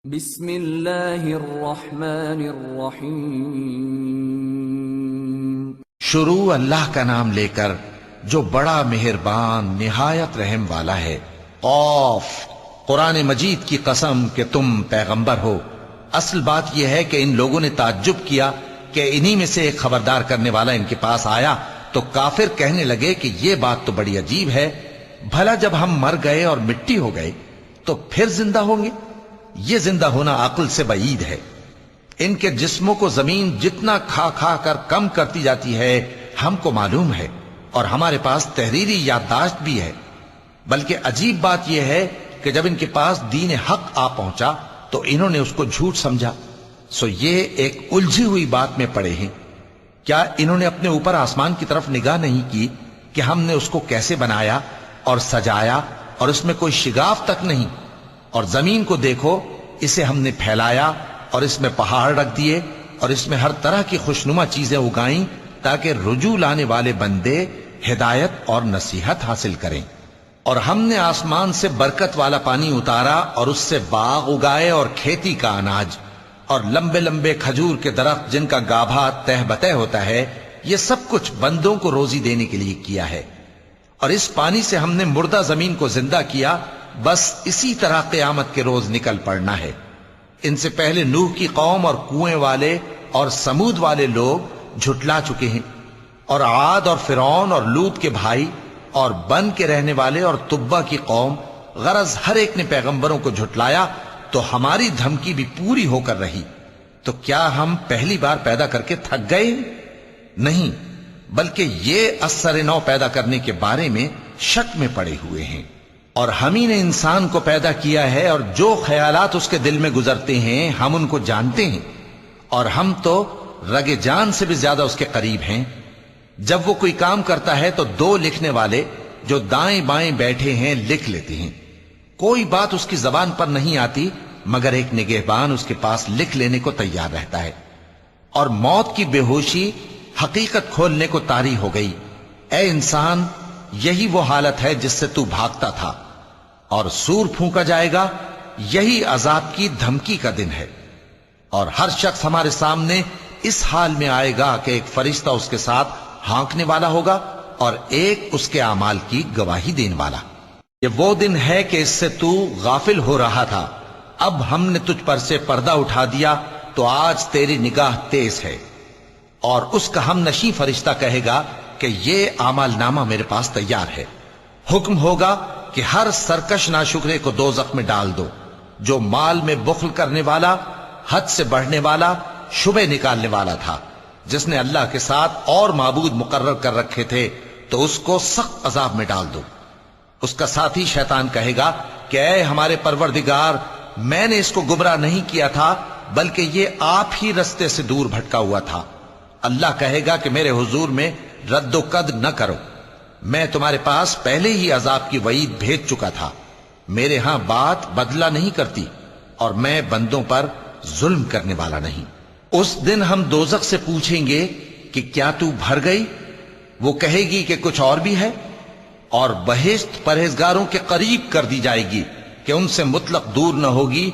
بسم اللہ الرحمن الرحیم۔ شروع اللہ کا نام لے کر جو بڑا مہربان نہایت رحم والا ہے۔ قاف، قرآن مجید کی قسم کہ تم پیغمبر ہو۔ اصل بات یہ ہے کہ ان لوگوں نے تعجب کیا کہ انہی میں سے ایک خبردار کرنے والا ان کے پاس آیا تو کافر کہنے لگے کہ یہ بات تو بڑی عجیب ہے، بھلا جب ہم مر گئے اور مٹی ہو گئے تو پھر زندہ ہوں گے؟ یہ زندہ ہونا عقل سے بعید ہے۔ ان کے جسموں کو زمین جتنا کھا کھا کر کم کرتی جاتی ہے ہم کو معلوم ہے، اور ہمارے پاس تحریری یادداشت بھی ہے۔ بلکہ عجیب بات یہ ہے کہ جب ان کے پاس دین حق آ پہنچا تو انہوں نے اس کو جھوٹ سمجھا۔ سو یہ ایک الجھی ہوئی بات میں پڑے ہیں۔ کیا انہوں نے اپنے اوپر آسمان کی طرف نگاہ نہیں کی کہ ہم نے اس کو کیسے بنایا اور سجایا، اور اس میں کوئی شگاف تک نہیں؟ اور زمین کو دیکھو، اسے ہم نے پھیلایا اور اس میں پہاڑ رکھ دیے اور اس میں ہر طرح کی خوشنما چیزیں اگائیں تاکہ رجوع لانے والے بندے ہدایت اور نصیحت حاصل کریں۔ اور ہم نے آسمان سے برکت والا پانی اتارا اور اس سے باغ اگائے اور کھیتی کا اناج اور لمبے لمبے کھجور کے درخت جن کا گابھا تہ بتہ ہوتا ہے۔ یہ سب کچھ بندوں کو روزی دینے کے لیے کیا ہے۔ اور اس پانی سے ہم نے مردہ زمین کو زندہ کیا، بس اسی طرح قیامت کے روز نکل پڑنا ہے۔ ان سے پہلے نوح کی قوم اور کنویں والے اور سمود والے لوگ جھٹلا چکے ہیں، اور عاد اور فرعون اور لوط کے بھائی اور بن کے رہنے والے اور تبا کی قوم، غرض ہر ایک نے پیغمبروں کو جھٹلایا تو ہماری دھمکی بھی پوری ہو کر رہی۔ تو کیا ہم پہلی بار پیدا کر کے تھک گئے؟ نہیں، بلکہ یہ اثر نو پیدا کرنے کے بارے میں شک میں پڑے ہوئے ہیں۔ اور ہم ہی نے انسان کو پیدا کیا ہے، اور جو خیالات اس کے دل میں گزرتے ہیں ہم ان کو جانتے ہیں، اور ہم تو رگ جان سے بھی زیادہ اس کے قریب ہیں۔ جب وہ کوئی کام کرتا ہے تو دو لکھنے والے جو دائیں بائیں بیٹھے ہیں لکھ لیتے ہیں۔ کوئی بات اس کی زبان پر نہیں آتی مگر ایک نگہبان اس کے پاس لکھ لینے کو تیار رہتا ہے۔ اور موت کی بے ہوشی حقیقت کھولنے کو طاری ہو گئی۔ اے انسان، یہی وہ حالت ہے جس سے تو بھاگتا تھا، اور سور پھونکا جائے گا، یہی عذاب کی دھمکی کا دن ہے۔ اور ہر شخص ہمارے سامنے اس حال میں آئے گا کہ ایک فرشتہ اس کے ساتھ ہانکنے والا ہوگا اور ایک اس کے اعمال کی گواہی دینے والا۔ یہ وہ دن ہے کہ اس سے تو غافل ہو رہا تھا، اب ہم نے تجھ پر سے پردہ اٹھا دیا تو آج تیری نگاہ تیز ہے۔ اور اس کا ہم نشیں فرشتہ کہے گا کہ یہ اعمال نامہ میرے پاس تیار ہے۔ حکم ہوگا کہ ہر سرکش ناشکرے کو دوزخ میں ڈال دو، جو مال میں بخل کرنے والا، حد سے بڑھنے والا، شبہ نکالنے والا تھا، جس نے اللہ کے ساتھ اور معبود مقرر کر رکھے تھے، تو اس کو سخت عذاب میں ڈال دو۔ اس کا ساتھی شیطان کہے گا کہ اے ہمارے پروردگار، میں نے اس کو گمراہ نہیں کیا تھا بلکہ یہ آپ ہی رستے سے دور بھٹکا ہوا تھا۔ اللہ کہے گا کہ میرے حضور میں رد و قد نہ کرو، میں تمہارے پاس پہلے ہی عذاب کی وعید بھیج چکا تھا۔ میرے ہاں بات بدلہ نہیں کرتی، اور میں بندوں پر ظلم کرنے والا نہیں۔ اس دن ہم دوزخ سے پوچھیں گے کہ کیا تو بھر گئی؟ وہ کہے گی کہ کچھ اور بھی ہے۔ اور بہشت پرہیزگاروں کے قریب کر دی جائے گی کہ ان سے مطلق دور نہ ہوگی۔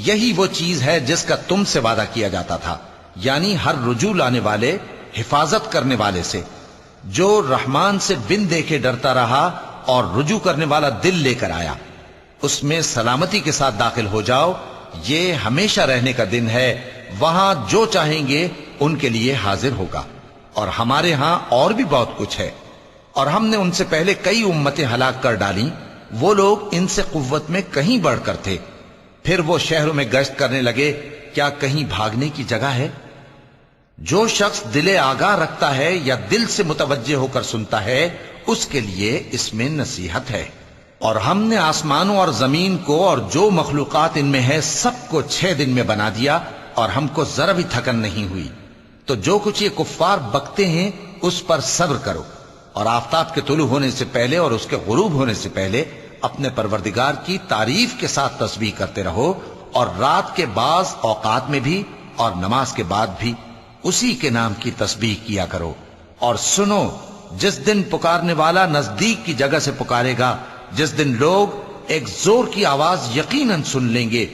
یہی وہ چیز ہے جس کا تم سے وعدہ کیا جاتا تھا، یعنی ہر رجوع لانے والے، حفاظت کرنے والے سے، جو رحمان سے بن دیکھے ڈرتا رہا اور رجوع کرنے والا دل لے کر آیا، اس میں سلامتی کے ساتھ داخل ہو جاؤ۔ یہ ہمیشہ رہنے کا دن ہے، وہاں جو چاہیں گے ان کے لیے حاضر ہوگا۔ اور ہمارے ہاں اور بھی بہت کچھ ہے، اور ہم نے ان سے پہلے کئی امتیں ہلاک کر ڈالیں، وہ لوگ ان سے قوت میں کہیں بڑھ کر تھے۔ پھر وہ شہروں میں گشت کرنے لگے، کیا کہیں بھاگنے کی جگہ ہے؟ جو شخص دل آگاہ رکھتا ہے یا دل سے متوجہ ہو کر سنتا ہے، اس کے لیے اس میں نصیحت ہے۔ اور ہم نے آسمانوں اور زمین کو اور جو مخلوقات ان میں ہے سب کو 6 دن میں بنا دیا، اور ہم کو ذرا بھی تھکن نہیں ہوئی۔ تو جو کچھ یہ کفار بکتے ہیں اس پر صبر کرو، اور آفتاب کے طلوع ہونے سے پہلے اور اس کے غروب ہونے سے پہلے اپنے پروردگار کی تعریف کے ساتھ تسبیح کرتے رہو، اور رات کے بعض اوقات میں بھی اور نماز کے بعد بھی اسی کے نام کی تسبیح کیا کرو۔ اور سنو، جس دن پکارنے والا نزدیک کی جگہ سے پکارے گا، جس دن لوگ ایک زور کی آواز یقیناً سن لیں گے،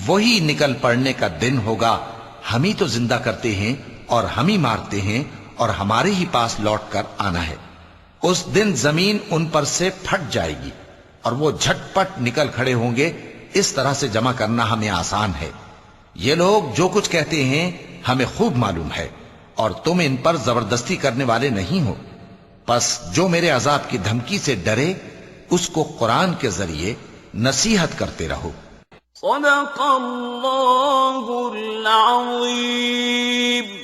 وہی نکل پڑنے کا دن ہوگا، ہم ہی تو زندہ کرتے ہیں اور ہم ہی مارتے ہیں اور ہمارے ہی پاس لوٹ کر آنا ہے۔ اس دن زمین ان پر سے پھٹ جائے گی اور وہ جھٹ پٹ نکل کھڑے ہوں گے۔ اس طرح سے جمع کرنا ہمیں آسان ہے۔ یہ لوگ جو کچھ کہتے ہیں ہمیں خوب معلوم ہے، اور تم ان پر زبردستی کرنے والے نہیں ہو۔ پس جو میرے عذاب کی دھمکی سے ڈرے اس کو قرآن کے ذریعے نصیحت کرتے رہو۔ صدق اللہ العظیم۔